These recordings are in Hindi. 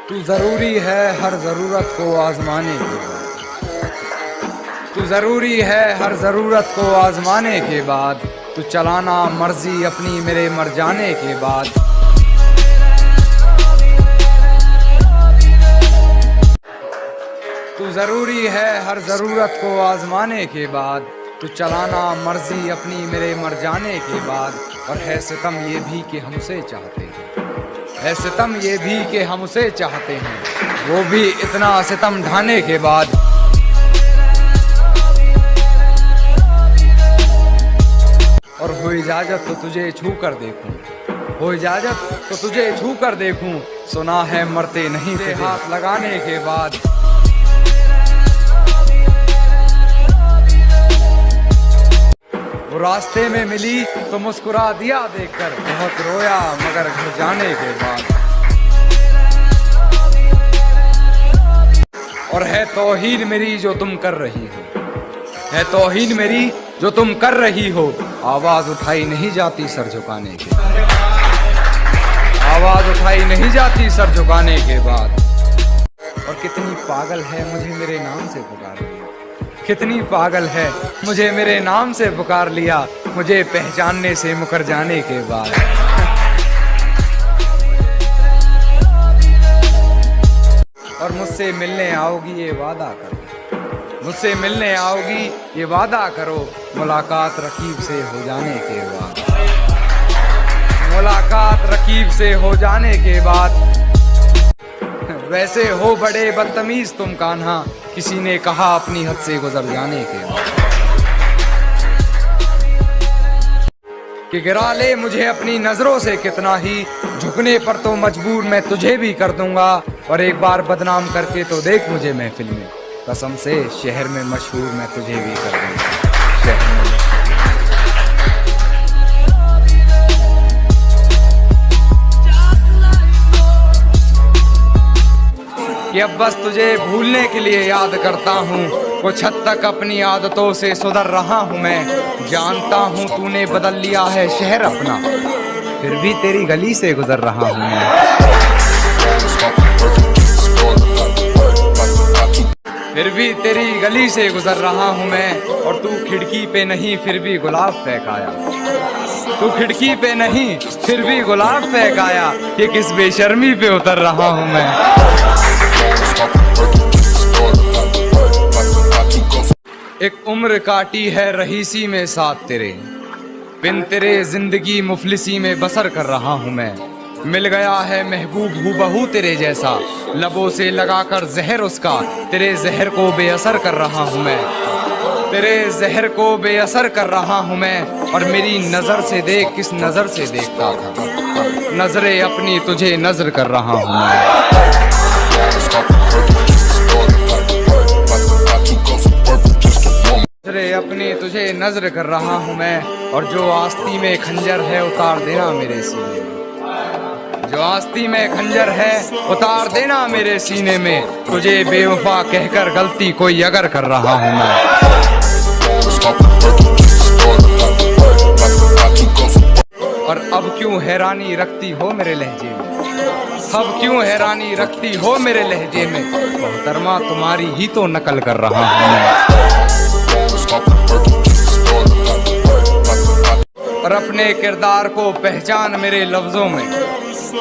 तू जरूरी है हर जरूरत को आजमाने के बाद। तू जरूरी है हर जरूरत को आजमाने के बाद। तू चलाना मर्जी अपनी मेरे मर जाने के बाद। तू जरूरी है हर जरूरत को आजमाने के बाद। तू चलाना मर्जी अपनी मेरे मर जाने के बाद। और है सितम ये भी कि हमसे चाहते हैं, है सितम ये भी कि हमसे चाहते हैं, वो भी इतना सितम ढाने के बाद। और हो इजाजत तो तुझे छू कर देखूं, हो इजाजत तो तुझे छू कर देखूं। सुना है मरते नहीं थे हाथ लगाने के बाद। वो रास्ते में मिली तो मुस्कुरा दिया देखकर, बहुत रोया मगर घर जाने के बाद। और है तौहीन मेरी जो तुम कर रही हो, है तौहीन मेरी जो तुम कर रही हो। आवाज उठाई नहीं जाती सर झुकाने के, आवाज उठाई नहीं जाती सर झुकाने के बाद। और कितनी पागल है मुझे मेरे नाम से पुकार लिया, कितनी पागल है मुझे मेरे नाम से पुकार लिया, मुझे पहचानने से मुकर जाने के बाद। और मुझसे मिलने आओगी ये वादा करो, मुझसे मिलने आओगी ये वादा करो। मुलाकात रकीब से हो जाने के बाद, मुलाकात रकीब से हो जाने के बाद। वैसे हो बड़े बदतमीज तुम कान्हा, किसी ने कहा अपनी हद से गुजर जाने के बाद। कि गिरा ले मुझे अपनी नजरों से कितना ही, झुकने पर तो मजबूर मैं तुझे भी कर दूंगा। और एक बार बदनाम करके तो देख मुझे महफिल में, कसम से शहर में मशहूर मैं तुझे भी कर दूंगा। शहर में कि अब बस तुझे भूलने के लिए याद करता हूँ। कुछ हद तक अपनी आदतों से सुधर रहा हूँ मैं। जानता हूँ तूने बदल लिया है शहर अपना, फिर भी तेरी गली से गुजर रहा हूँ मैं। फिर भी तेरी गली से गुजर रहा हूँ मैं। और तू खिड़की पे नहीं फिर भी गुलाब फेंक आया, तू खिड़की पे नहीं फिर भी गुलाब फेंक आया। ये किस बेशर्मी पे उतर रहा हूँ मैं। एक उम्र काटी है रहीसी में साथ तेरे, बिन तेरे जिंदगी मुफलिसी में बसर कर रहा हूँ मैं। मिल गया है महबूब हूबहू तेरे जैसा, लबों से लगाकर जहर उसका, तेरे जहर को बेअसर कर रहा हूँ मैं, तेरे जहर को बेअसर कर रहा हूँ मैं। और मेरी नजर से देख किस नजर से देखता था, नजरे अपनी तुझे नजर कर रहा हूँ मैं। नजरे अपनी तुझे नजर कर रहा हूँ मैं। और जो आस्ती में खंजर है उतार देना मेरे सीने में, जो आस्ती में खंजर है उतार देना मेरे सीने में। तुझे बेवफा कहकर गलती कोई अगर कर रहा हूँ मैं। और अब क्यों हैरानी रखती हो मेरे लहजे में, अब क्यों हैरानी रखती हो मेरे लहजे में। मोहतरमा तुम्हारी ही तो नकल कर रहा हूँ मैं। और अपने किरदार को पहचान मेरे लफ्जों में,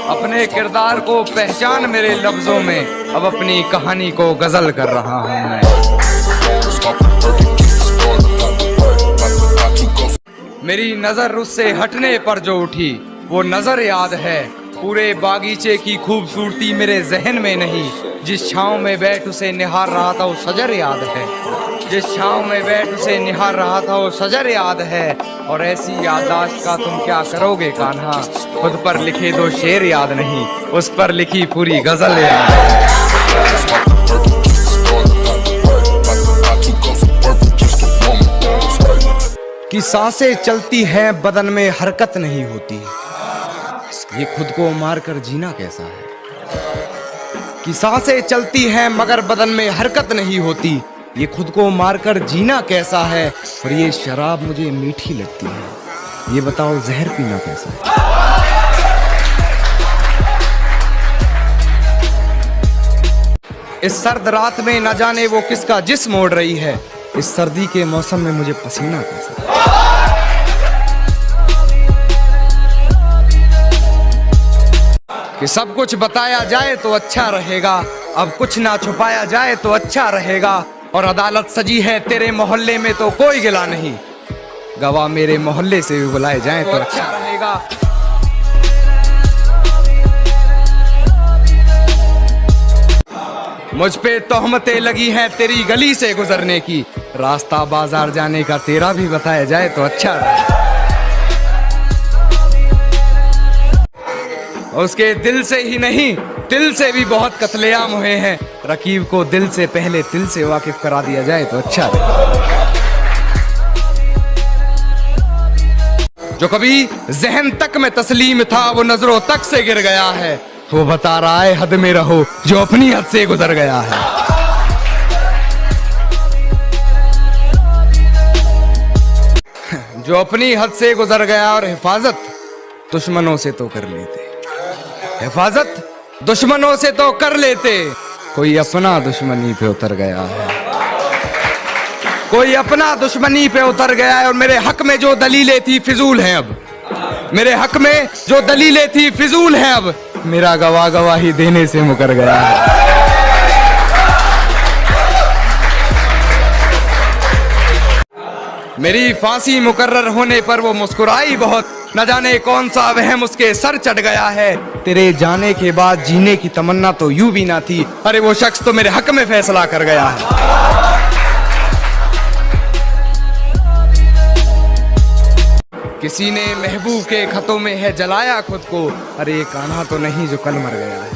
अपने किरदार को पहचान मेरे लफ्जों में। अब अपनी कहानी को गजल कर रहा हूँ मैं। मेरी नजर उससे हटने पर जो उठी वो नजर याद है, पूरे बागीचे की खूबसूरती मेरे जहन में नहीं। जिस छांव में बैठ उसे निहार रहा था वो सजर याद है, जिस छांव में बैठ उसे निहार रहा था वो सजर याद है। और ऐसी याददाश्त का तुम क्या करोगे कान्हा, खुद पर लिखे दो शेर याद नहीं, उस पर लिखी पूरी गजल याद है। कि सांसें चलती हैं बदन में हरकत नहीं होती, ये खुद को मारकर जीना कैसा है। कि सांसें चलती हैं मगर बदन में हरकत नहीं होती, ये खुद को मारकर जीना कैसा है। और ये शराब मुझे मीठी लगती है, ये बताओ जहर पीना कैसा है। इस सर्द रात में न जाने वो किसका जिस्म ओढ़ रही है। इस सर्दी के मौसम में मुझे पसीना कैसे। कि सब कुछ बताया जाए तो अच्छा रहेगा, अब कुछ ना छुपाया जाए तो अच्छा रहेगा। और अदालत सजी है तेरे मोहल्ले में तो कोई गिला नहीं, गवाह मेरे मोहल्ले से भी बुलाए जाए तो अच्छा रहेगा। मुझ पे तोहमतें लगी हैं तेरी गली से गुजरने की, रास्ता बाजार जाने का तेरा भी बताया जाए तो अच्छा रहेगा। उसके दिल से ही नहीं दिल से भी बहुत कत्लेआम हुए हैं, रकीब को दिल से पहले दिल से वाकिफ करा दिया जाए तो अच्छा रहेगा। जो कभी जहन तक में तस्लीम था वो नजरों तक से गिर गया है, वो बता रहा है हद में रहो जो अपनी हद से गुजर गया है। जो अपनी हद से गुजर गया। और हिफाजत दुश्मनों से तो कर लेते, हिफाजत दुश्मनों से तो कर लेते, कोई अपना दुश्मनी पे उतर गया है, कोई अपना दुश्मनी पे उतर गया है। और मेरे हक में जो दलीलें थी फिजूल हैं अब, मेरे हक में जो दलीलें थी फिजूल हैं अब, मेरा गवाह गवाही देने से मुकर गया है। मेरी फांसी मुकर्रर होने पर वो मुस्कुराई बहुत, न जाने कौन सा वहम उसके सर चढ़ गया है। तेरे जाने के बाद जीने की तमन्ना तो यूं भी ना थी, अरे वो शख्स तो मेरे हक में फैसला कर गया है। किसी ने महबूब के खतों में है जलाया खुद को, अरे ये कान्हा तो नहीं जो कल मर गया है।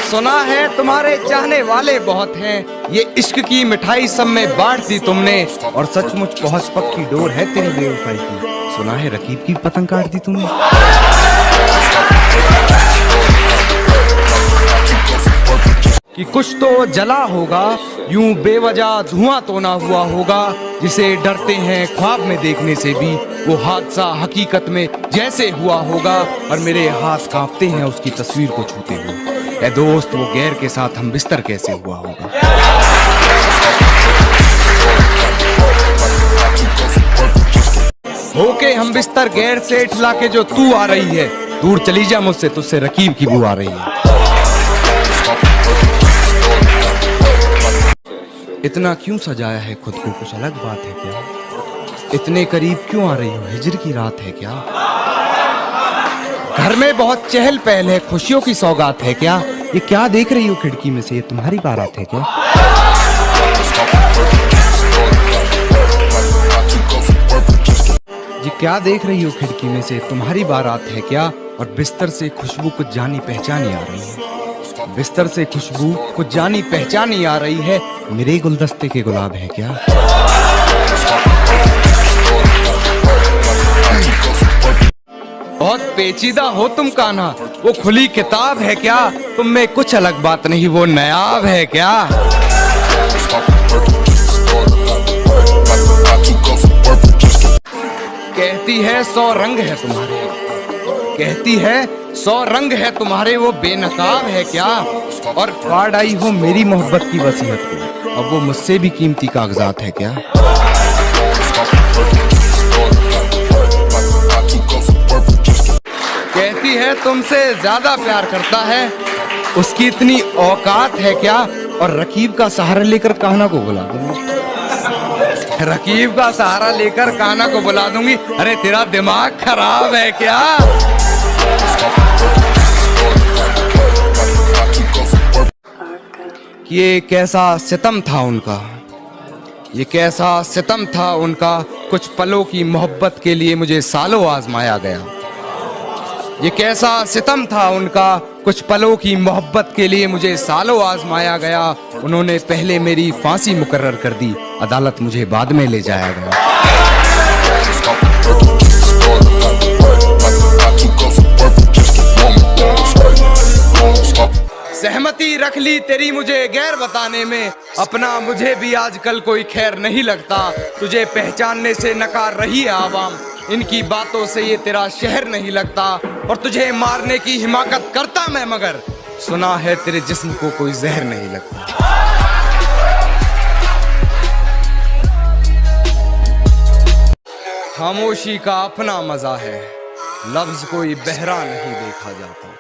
सुना है तुम्हारे चाहने वाले बहुत हैं, ये इश्क की मिठाई सब में बांट दी तुमने, और सचमुच बहुत पक्की डोर है तेरी बेवफाई की। सुना है रकीब की पतंग काट दी तुमने। कि कुछ तो जला होगा, यूं बेवजह धुआं तो ना हुआ होगा, जिसे डरते हैं ख्वाब में देखने से भी, वो हादसा हकीकत में जैसे हुआ होगा। और मेरे हाथ कांपते हैं उसकी तस्वीर को छूते हुए। ऐ दोस्त वो गैर के साथ हम बिस्तर कैसे हुआ होगा। होके हम बिस्तर गैर से इठला के जो तू आ रही है, दूर चली जा मुझसे, तुझसे रकीब की बू आ रही है। इतना क्यों सजाया है खुद को, कुछ अलग बात है क्या? इतने करीब क्यों आ रही हो, हिजर की रात है क्या? घर में बहुत चहल पहल है, खुशियों की सौगात है क्या? ये क्या देख रही हो खिड़की में से, ये तुम्हारी बारात है क्या? ये क्या देख रही हो खिड़की में से, तुम्हारी बारात है क्या? और बिस्तर से खुशबू कुछ जानी पहचानी आ रही है, बिस्तर से खुशबू कुछ जानी पहचानी आ रही है, मेरे गुलदस्ते के गुलाब है क्या? बहुत पेचीदा हो तुम कान्हा, वो खुली किताब है क्या? तुम में कुछ अलग बात नहीं, वो नायाब है क्या? कहती है 100 रंग है तुम्हारे, कहती है 100 रंग है तुम्हारे, वो बेनकाब है क्या? और फाड़ आई हो मेरी मोहब्बत की वसीयत को, अब वो मुझसे भी कीमती कागजात है क्या? कहती है तुमसे ज्यादा प्यार करता है, उसकी इतनी औकात है क्या? और रकीब का सहारा लेकर कान्हा को बुला दूंगी, रकीब का सहारा लेकर कान्हा को बुला दूंगी। अरे तेरा दिमाग खराब है क्या? ये कैसा सितम था उनका, ये कैसा सितम था उनका, कुछ पलों की मोहब्बत के लिए मुझे सालों आजमाया गया। ये कैसा सितम था उनका, कुछ पलों की मोहब्बत के लिए मुझे सालों आजमाया गया। उन्होंने पहले मेरी फांसी मुकर्रर कर दी, अदालत मुझे बाद में ले जाया गया। सहमति रख ली तेरी मुझे गैर बताने में, अपना मुझे भी आजकल कोई खैर नहीं लगता। तुझे पहचानने से नकार रही है आवाम, इनकी बातों से ये तेरा शहर नहीं लगता और तुझे मारने की हिमाकत करता मैं, मगर सुना है तेरे जिस्म को कोई जहर नहीं लगता। खामोशी का अपना मजा है, लफ्ज कोई बहरा नहीं देखा जाता।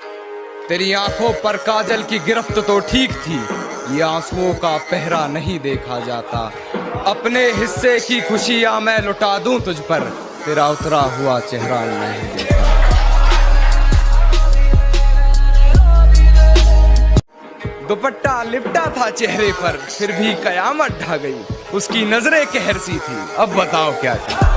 तेरी आंखों पर काजल की गिरफ्त तो ठीक थी, ये आंसुओं का पहरा नहीं देखा जाता। अपने हिस्से की खुशियां मैं लुटा दूं तुझ पर, तेरा उतरा हुआ चेहरा नहीं देखा। दुपट्टा लिपटा था चेहरे पर, फिर भी कयामत ढा गई। उसकी नजरें कहर सी थी, अब बताओ क्या था।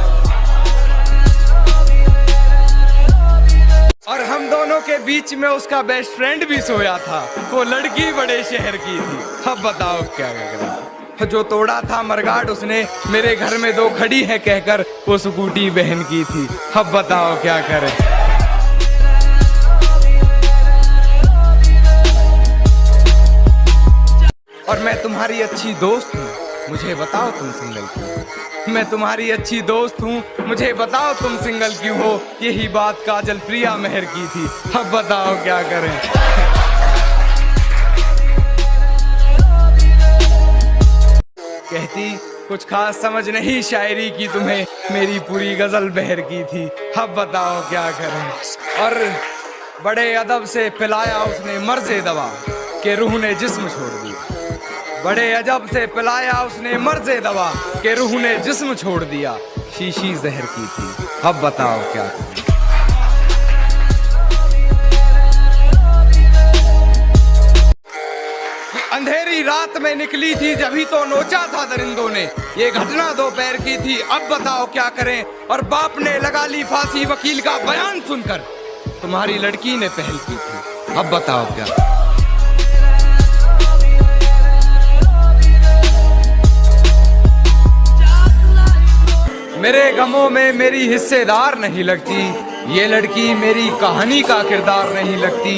और हम दोनों के बीच में उसका बेस्ट फ्रेंड भी सोया था, वो लड़की बड़े शहर की थी, अब बताओ क्या करें। जो तोड़ा था मरगाट उसने मेरे घर में दो खड़ी है कहकर, वो स्कूटी बहन की थी, अब बताओ क्या करें। और मैं तुम्हारी अच्छी दोस्त हूँ, मुझे बताओ तुम सिंगल क्यों। मैं तुम्हारी अच्छी दोस्त हूँ, मुझे बताओ तुम सिंगल क्यों हो। यही बात काजल प्रिया मेहर की थी, अब बताओ क्या करें। कहती कुछ खास समझ नहीं शायरी की तुम्हें, मेरी पूरी गजल बहर की थी, अब बताओ क्या करें। और बड़े अदब से पिलाया उसने मर्ज़े दवा के रूह ने जिस्म छोड़ दिया। बड़े अजब से पिलाया उसने मर्ज़े दवा के रूह ने जिस्म छोड़ दिया। शीशी जहर की थी, अब बताओ क्या करें। अंधेरी रात में निकली थी जभी तो नोचा था दरिंदों ने, ये घटना दोपहर की थी, अब बताओ क्या करें। और बाप ने लगा ली फांसी वकील का बयान सुनकर, तुम्हारी लड़की ने पहल की थी, अब बताओ क्या। मेरे गमों में मेरी हिस्सेदार नहीं लगती, ये लड़की मेरी कहानी का किरदार नहीं लगती।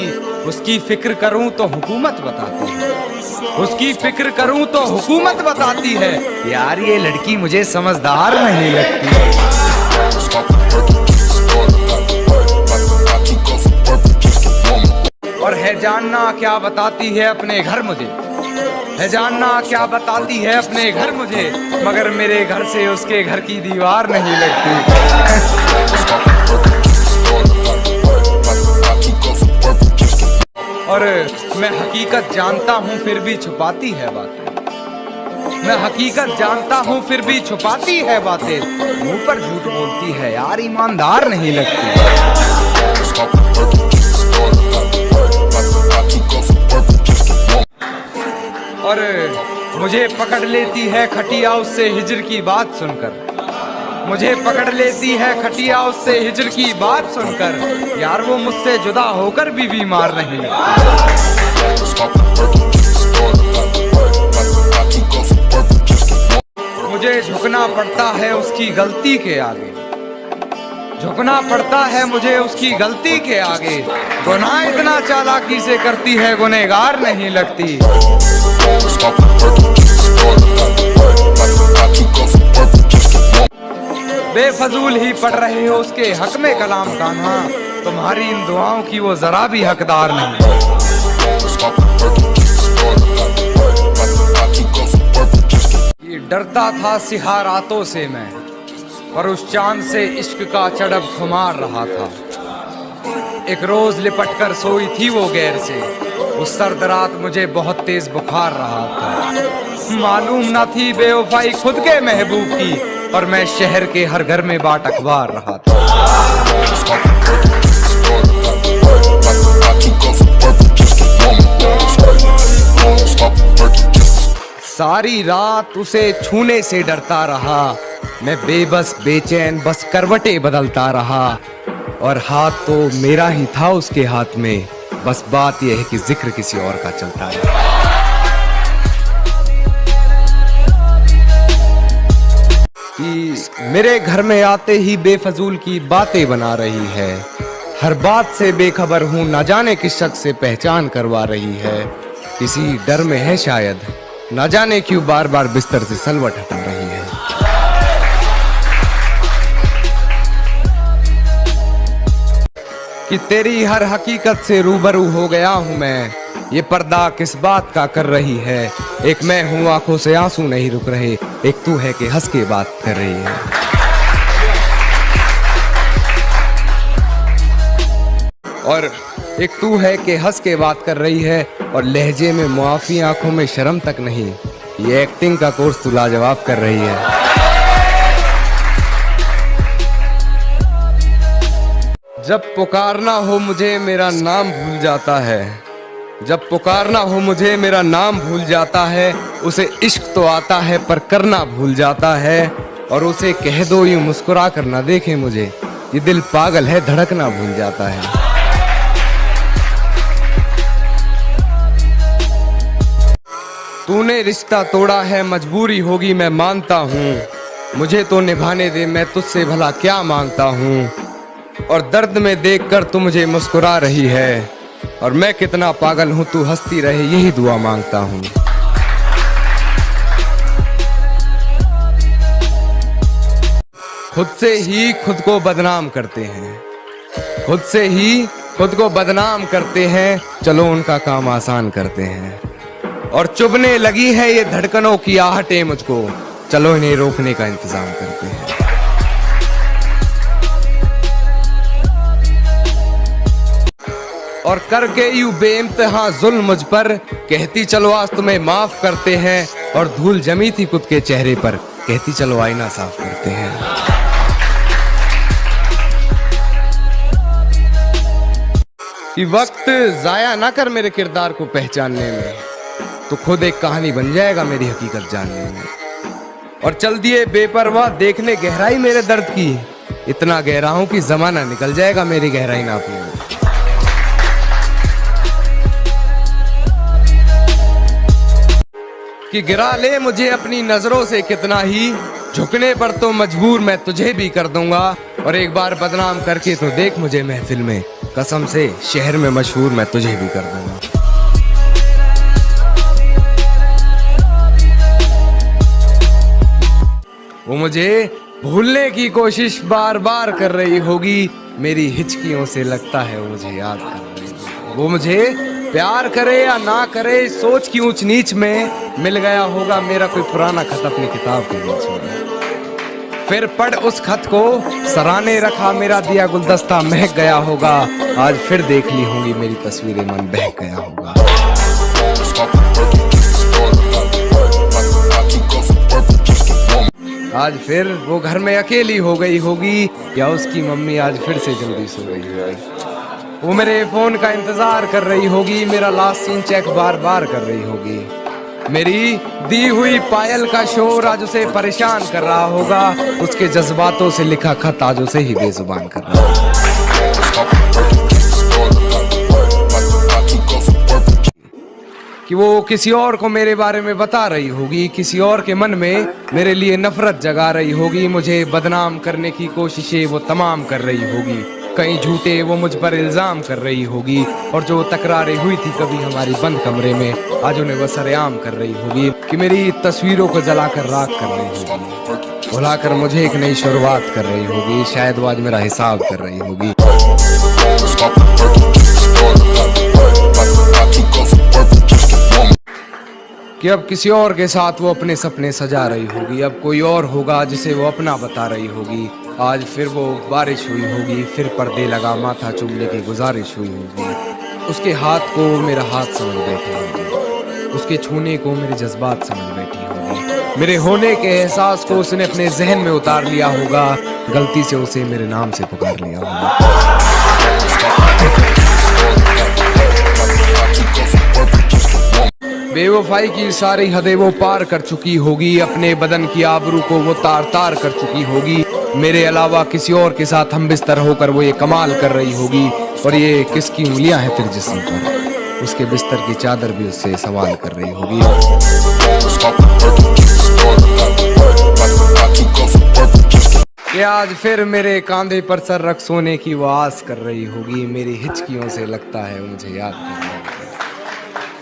उसकी फिक्र करूं तो हुकूमत बताती है, उसकी फिक्र करूं तो हुकूमत बताती है। यार ये लड़की मुझे समझदार नहीं लगती। और है जानना क्या बताती है अपने घर मुझे, है जानना क्या बताती है अपने घर मुझे, मगर मेरे घर से उसके घर की दीवार नहीं लगती। और मैं हकीकत जानता हूँ फिर भी छुपाती है बातें, मैं हकीकत जानता हूँ फिर भी छुपाती है बातें। मुंह पर झूठ बोलती है यार, ईमानदार नहीं लगती। और मुझे पकड़ लेती है खटिया उससे हिजर की बात सुनकर, मुझे पकड़ लेती है खटिया उससे हिजर की बात सुनकर। यार वो मुझसे जुदा होकर भी बीमार नहीं लगती। मुझे झुकना पड़ता है उसकी गलती के आगे, झुकना पड़ता है मुझे उसकी गलती के आगे। गुनाह इतना चालाकी से करती है, गुनहगार नहीं लगती। बेफजूल ही पढ़ रहे हो उसके हक में कलाम कान्हा, तुम्हारी इन दुआओं की वो जरा भी हकदार नहीं। ये डरता था सिहा रातों से मैं, और उस चांद से इश्क का चढ़ब खुमार रहा था। एक रोज लिपट कर सोई थी वो गैर से, उस सर्द रात मुझे बहुत तेज बुखार रहा था। मालूम न थी बेवफाई खुद के महबूब की, और मैं शहर के हर घर में बाट अखबार रहा था। सारी रात उसे छूने से डरता रहा, मैं बेबस बेचैन बस करवटें बदलता रहा। और हाथ तो मेरा ही था उसके हाथ में, बस बात यह है कि जिक्र किसी और का चलता है। कि मेरे घर में आते ही बेफजूल की बातें बना रही है, हर बात से बेखबर हूँ, न जाने किस शख्स से पहचान करवा रही है। किसी डर में है शायद, न जाने क्यों बार बार बिस्तर से सलवट हटा रही है। कि तेरी हर हकीकत से रूबरू हो गया हूँ मैं। ये पर्दा किस बात का कर रही है, एक मैं हूँ आंखों से आंसू नहीं रुक रहे, एक तू है कि हंस के बात कर रही है। और एक तू है कि हंस के बात कर रही है, और लहजे में मुआफी आंखों में शर्म तक नहीं, ये एक्टिंग का कोर्स तू लाजवाब कर रही है। जब पुकारना हो मुझे मेरा नाम भूल जाता है, जब पुकारना हो मुझे मेरा नाम भूल जाता है, उसे इश्क तो आता है पर करना भूल जाता है, और उसे कह दो यूं मुस्कुरा कर ना देखे मुझे, ये दिल पागल है धड़कना भूल जाता है। तूने रिश्ता तोड़ा है मजबूरी होगी मैं मानता हूँ, मुझे तो निभाने दे मैं तुझसे भला क्या मांगता हूँ, और दर्द में देखकर तू मुझे मुस्कुरा रही है, और मैं कितना पागल हूँ तू हंसती रहे यही दुआ मांगता हूँ। खुद से ही खुद को बदनाम करते हैं, खुद से ही खुद को बदनाम करते हैं, चलो उनका काम आसान करते हैं, और चुभने लगी है ये धड़कनों की आहटें मुझको, चलो इन्हें रोकने का इंतजाम करते हैं। और करके यूं बेइंतहा जुल्म मुझ पर, कहती चलो आज तुम्हें माफ करते हैं, और धूल जमी थी खुद के चेहरे पर, कहती चलो आईना साफ करते हैं। कि वक्त जाया ना कर मेरे किरदार को पहचानने में, तो खुद एक कहानी बन जाएगा मेरी हकीकत जानने में, और चल दिए बेपरवाह देखने गहराई मेरे दर्द की, इतना गहरा हूं कि जमाना निकल जाएगा मेरी गहराई नापने में। कि गिरा ले मुझे अपनी नजरों से कितना ही, झुकने पर तो मजबूर मैं तुझे भी कर दूंगा, और एक बार बदनाम करके तो देख मुझे महफिल में, कसम से शहर में मशहूर मैं तुझे भी कर दूंगा। वो मुझे भूलने की कोशिश बार बार कर रही होगी, मेरी हिचकियों से लगता है वो मुझे याद कर रही होगी। वो मुझे प्यार करे या ना करे सोच की ऊंच नीच में, मिल गया होगा मेरा कोई पुराना खत अपनी किताब के बीच में, फिर पढ़ उस खत को सराहने रखा मेरा दिया गुलदस्ता महक गया होगा, आज फिर देख ली होंगी मेरी तस्वीरें मन बहक गया होगा। आज फिर वो घर में अकेली हो गई होगी, या उसकी मम्मी आज फिर से जल्दी सो गई होगी, वो मेरे फोन का इंतजार कर रही होगी, मेरा लास्ट सीन चेक बार बार कर रही होगी, मेरी दी हुई पायल का शोर आज उसे परेशान कर रहा होगा, उसके जज्बातों से लिखा खत आज उसे ही बेजुबान कर रहा होगा। कि वो किसी और को मेरे बारे में बता रही होगी, किसी और के मन में मेरे लिए नफरत जगा रही होगी, मुझे बदनाम करने की कोशिशें वो तमाम कर रही होगी, कई झूठे वो मुझ पर इल्जाम कर रही होगी, और जो तकरारें हुई थी कभी हमारी बंद कमरे में, आज उन्हें वो सरेआम कर रही होगी, कि मेरी तस्वीरों को जलाकर राख कर रही होगी, भुलाकर मुझे एक नई शुरुआत कर रही होगी, शायद वो आज मेरा हिसाब कर रही होगी। कि अब किसी और के साथ वो अपने सपने सजा रही होगी, अब कोई और होगा जिसे वो अपना बता रही होगी, आज फिर वो बारिश हुई होगी, फिर पर्दे लगा माथा चूमने की गुजारिश हुई होगी, उसके हाथ को मेरा हाथ समझ बैठी होगी, उसके छूने को मेरे जज्बात समझ बैठी होगी, मेरे होने के एहसास को उसने अपने जहन में उतार लिया होगा, गलती से उसे मेरे नाम से पुकार लिया होगा। बेवफाई की सारी हदें वो पार कर चुकी होगी, अपने बदन की आबरू को वो तार तार कर चुकी होगी, मेरे अलावा किसी और के साथ हम बिस्तर होकर वो ये कमाल कर रही होगी, और ये किसकी उंगलियां हैं तेरे जिस्म पर, उसके बिस्तर की चादर भी उससे सवाल कर रही होगी। कि आज फिर मेरे कांधे पर सर रख सोने की वो आस कर रही होगी, मेरी हिचकियों से लगता है मुझे याद कर रही होगी,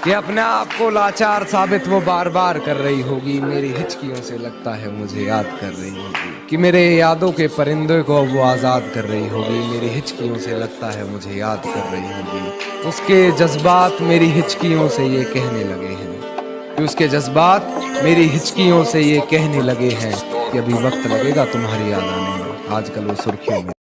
कि अपने आप को लाचार साबित वो बार बार कर रही होगी, मेरी हिचकियों से लगता है मुझे याद कर रही होगी। कि मेरे यादों के परिंदे को अब वो आज़ाद कर रही होगी। मेरी हिचकियों से लगता है मुझे याद कर रही होगी। उसके जज्बात मेरी हिचकियों से ये कहने लगे हैं कि उसके जज्बात मेरी हिचकियों से ये कहने लगे हैं कि अभी वक्त लगेगा तुम्हारी याद आने में। आजकल वो सुर्खियों में